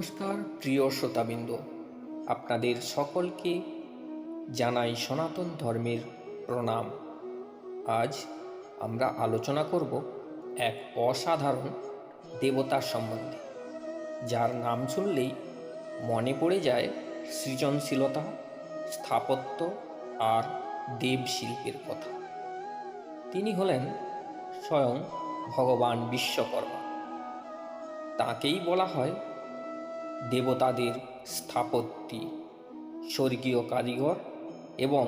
নমস্কার প্রিয় শ্রোতাবৃন্দ, আপনাদের সকলকে জানাই সনাতন ধর্মের প্রণাম। আজ আমরা আলোচনা করব এক অসাধারণ দেবতার সম্বন্ধে, যার নাম শুনলেই মনে পড়ে যায় সৃজনশীলতা, স্থাপত্য আর দেবশিল্পের কথা। তিনি হলেন স্বয়ং ভগবান বিশ্বকর্মা। তাঁকেই বলা হয় দেবতাদের স্থাপত্যি, স্বর্গীয় কারিগর এবং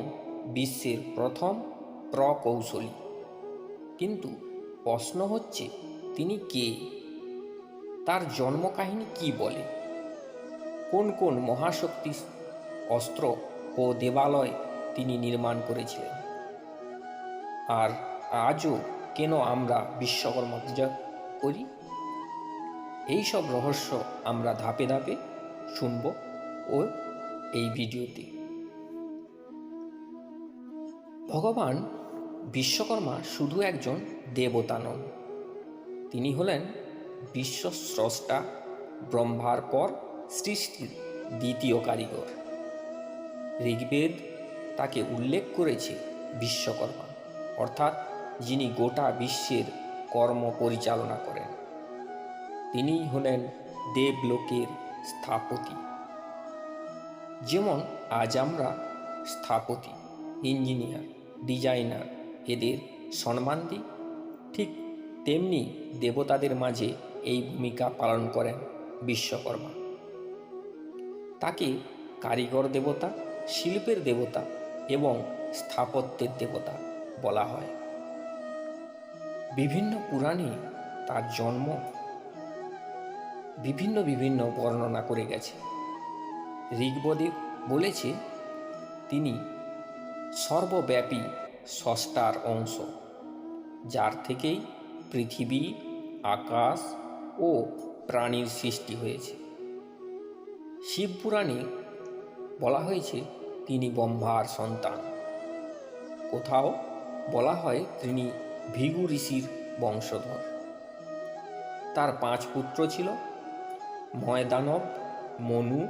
বিশ্বের প্রথম প্রকৌশলী। কিন্তু প্রশ্ন হচ্ছে, তিনি কে? তার জন্মকাহিনী কি বলে? কোন কোন মহাশক্তি অস্ত্র ও দেবালয় তিনি নির্মাণ করেছিলেন? আর আজও কেন আমরা বিশ্বকর্মা পূজা করি? এই সব রহস্য আমরা ধাপে ধাপে শুনব ও এই ভিডিওতে। ভগবান বিশ্বকর্মা শুধু একজন দেবতা নন, তিনি হলেন বিশ্বস্রষ্টা, ব্রহ্মার পর সৃষ্টির দ্বিতীয় কারিগর। ঋগ্বেদ তাকে উল্লেখ করেছে বিশ্বকর্মা, অর্থাৎ যিনি গোটা বিশ্বের কর্ম পরিচালনা করেন। তিনিই হলেন দেবলোকের স্থপতি। যেমন আজ আমরা স্থপতি, ইঞ্জিনিয়ার, ডিজাইনার এদের সম্মান দিই, ঠিক তেমনি দেবতাদের মাঝে এই ভূমিকা পালন করেন বিশ্বকর্মা। তাকে কারিগর দেবতা, শিল্পের দেবতা এবং স্থাপত্যের দেবতা বলা হয়। বিভিন্ন পুরাণে তার জন্ম বিভিন্ন বর্ণনা করে গেছে। ঋগ্বেদে বলেছে তিনি সর্বব্যাপী স্রষ্টার অংশ, যার থেকেই পৃথিবী, আকাশ ও প্রাণীর সৃষ্টি হয়েছে। শিবপুরাণে বলা হয়েছে তিনি ব্রহ্মার সন্তান। কোথাও বলা হয় তিনি ভৃগু ঋষির বংশধর। তার 5 পুত্র ছিল: ময়দানব, মনু,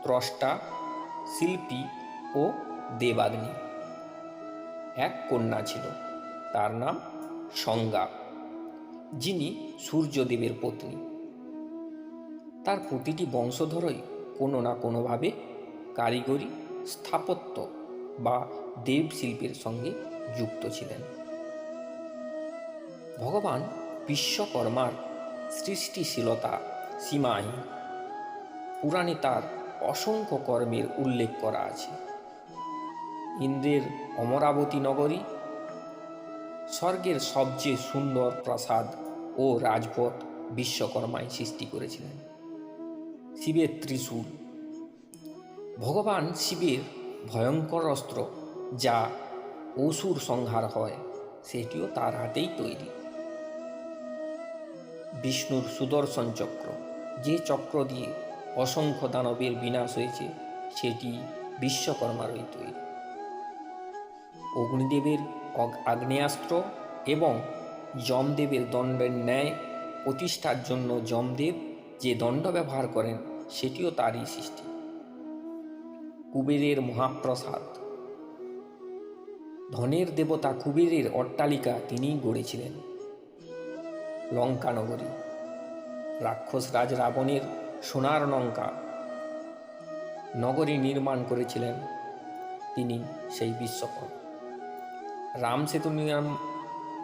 ত্রষ্টা, শিল্পী ও দেবাগ্নি। এক কন্যা ছিল, তার নাম সংজ্ঞা, যিনি সূর্যদেবের পত্নী। তার প্রতিটি বংশধরই কোনো না কোনোভাবে কারিগরি, স্থাপত্য বা দেবশিল্পের সঙ্গে যুক্ত ছিলেন। ভগবান বিশ্বকর্মার সৃষ্টিশীলতা সীমাহীন। পুরাণে তার অসংখ্য কর্মের উল্লেখ করা আছে। ইন্দ্রের অমরাবতী নগরী, স্বর্গের সবচেয়ে সুন্দর প্রাসাদ ও রাজপথ বিশ্বকর্মাই সৃষ্টি করেছিলেন। শিবের ত্রিশূল, ভগবান শিবের ভয়ঙ্কর অস্ত্র যা অসুর সংহার হয়, সেটিও তার হাতেই তৈরি। বিষ্ণুর সুদর্শন চক্র, যে চক্র দিয়ে অসংখ্য দানবের বিনাশ হয়েছে, সেটি বিশ্বকর্মারই তৈরি। অগ্নিদেবের আগ্নেয়াস্ত্র এবং যমদেবের দণ্ডের ন্যায় প্রতিষ্ঠার জন্য যমদেব যে দণ্ড ব্যবহার করেন, সেটিও তারই সৃষ্টি। কুবেরের মহাপ্রসাদ, ধনের দেবতা কুবেরের অট্টালিকা তিনিই গড়েছিলেন। লঙ্কা নগরী, রাক্ষস রাজ রাবণের সোনার লঙ্কা নগরী নির্মাণ করেছিলেন তিনি, সেই বিশ্বকর্মা।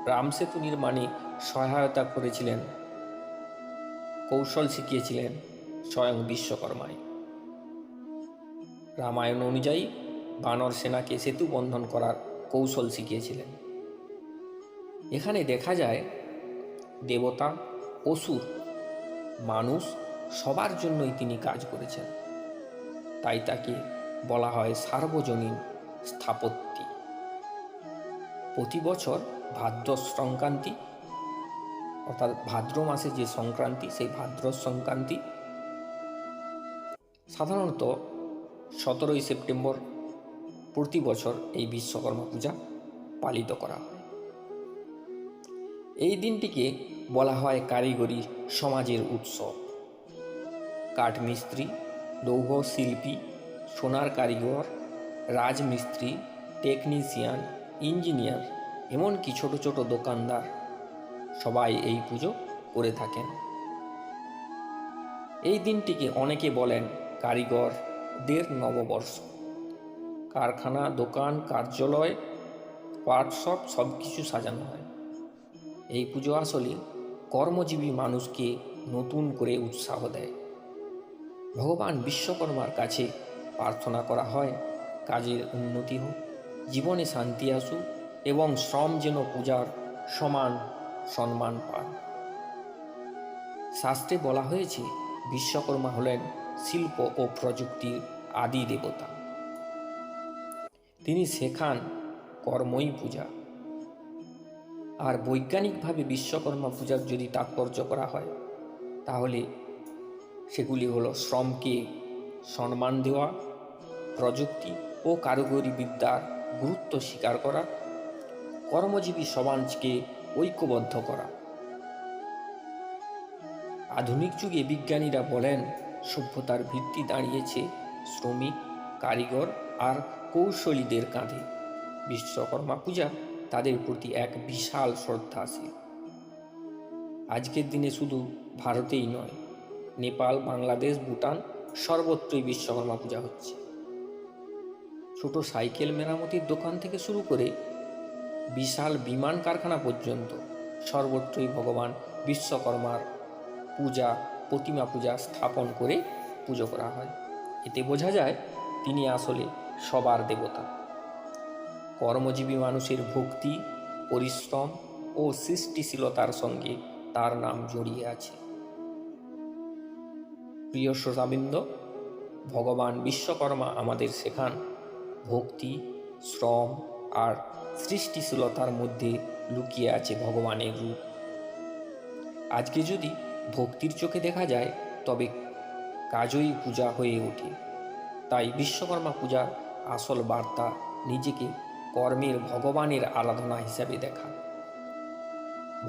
রামসেতু নির্মাণে সহায়তা করেছিলেন, কৌশল শিখিয়েছিলেন স্বয়ং বিশ্বকর্মাই। রামায়ণ অনুযায়ী বানর সেনাকে সেতু বন্ধন করার কৌশল শিখিয়েছিলেন। এখানে দেখা যায় দেবতা, অসুর, মানুষ সবার জন্যই তিনি কাজ করেছেন। তাই তাকে বলা হয় সার্বজনীন স্থাপত্যি। প্রতি বছর ভাদ্র সংক্রান্তি, অর্থাৎ ভাদ্র মাসে যে সংক্রান্তি, সেই ভাদ্র সংক্রান্তি সাধারণত 17ই সেপ্টেম্বর প্রতি বছর এই বিশ্বকর্মা পূজা পালিত করা হয়। এই দিনটিকে বলা হয় কারিগরি সমাজের উৎসব। কাঠমিস্ত্রি, লৌহ শিল্পী, সোনার কারিগর, রাজমিস্ত্রি, টেকনিশিয়ান, ইঞ্জিনিয়ার, এমনকি ছোট ছোট দোকানদার সবাই এই পুজো করে থাকেন। এই দিনটিকে অনেকে বলেন কারিগরদের নববর্ষ। কারখানা, দোকান, কার্যালয়, ওয়ার্কশপ সব কিছু সাজানো হয়। এই পুজো আসলে কর্মজীবী মানুষকে নতুন করে উৎসাহ দেয়। ভগবান বিশ্বকর্মার কাছে প্রার্থনা করা হয় কাজের উন্নতি হোক, জীবনে শান্তি আসুক এবং শ্রম যেন পূজার সমান সম্মান পায়। শাস্ত্রে বলা হয়েছে বিশ্বকর্মা হলেন শিল্প ও প্রযুক্তির আদি দেবতা। তিনি শেখান কর্মই পূজা। আর বৈজ্ঞানিকভাবে বিশ্বকর্মা পূজার যদি তাৎপর্য করা হয় তাহলে সেগুলি হলো শ্রমকে সম্মান দেওয়া, প্রযুক্তি ও কারিগরি বিদ্যার গুরুত্ব স্বীকার করা, কর্মজীবী সমাজকে ঐক্যবদ্ধ করা। আধুনিক যুগে বিজ্ঞানীরা বলেন সভ্যতার ভিত্তি দাঁড়িয়েছে শ্রমিক, কারিগর আর কৌশলীদের কাঁধে। বিশ্বকর্মা পূজা তাদের প্রতি এক বিশাল শ্রদ্ধাশীল। আজকের দিনে শুধু ভারতেই নয়, নেপাল, বাংলাদেশ, ভুটান সর্বত্রই বিশ্বকর্মা পূজা হচ্ছে। ছোট সাইকেল মেরামতির দোকান থেকে শুরু করে বিশাল বিমান কারখানা পর্যন্ত সর্বত্রই ভগবান বিশ্বকর্মার পূজা, প্রতিমা পূজা স্থাপন করে পুজো করা হয়। এতে বোঝা যায় তিনি আসলে সবার দেবতা। কর্মজীবী মানুষের ভক্তি, পরিশ্রম ও সৃষ্টিশীলতার সঙ্গে তার নাম জড়িয়ে আছে। প্রিয় শ্রোতাবৃন্দ, ভগবান বিশ্বকর্মা আমাদের শেখান ভক্তি, শ্রম আর সৃষ্টিশীলতার মধ্যে লুকিয়ে আছে ভগবানের রূপ। আজকে যদি ভক্তির চোখে দেখা যায় তবে কাজই পূজা হয়ে ওঠে। তাই বিশ্বকর্মা পূজার আসল বার্তা নিজেকে কর্মের ভগবানের আরাধনা হিসাবে দেখা।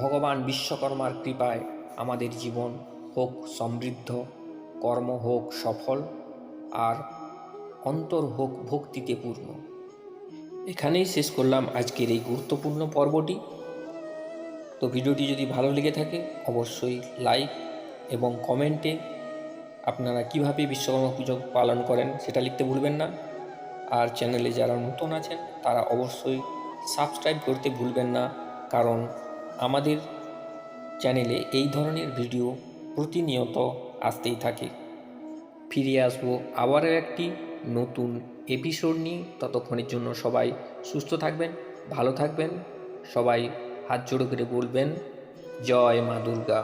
ভগবান বিশ্বকর্মার কৃপায় আমাদের জীবন হোক সমৃদ্ধ, কর্ম হোক সফল আর অন্তর হোক ভক্তিতে পূর্ণ। এখানেই শেষ করলাম আজকের এই গুরুত্বপূর্ণ পর্বটি। তো ভিডিওটি যদি ভালো লেগে থাকে অবশ্যই লাইক এবং কমেন্টে আপনারা কিভাবে বিশ্বকর্মা পুজো পালন করেন সেটা লিখতে ভুলবেন না। আর চ্যানেলে যারা নতুন আছেন তারা অবশ্যই সাবস্ক্রাইব করতে ভুলবেন না, কারণ আমাদের চ্যানেলে এই ধরনের ভিডিও প্রতিনিয়ত আসতেই থাকে। ফিরে আসবো আবারও একটি নতুন এপিসোড নিয়ে। ততক্ষণের জন্য সবাই সুস্থ থাকবেন, ভালো থাকবেন। সবাই হাত জোড়ো করে বলবেন জয় মা দুর্গা।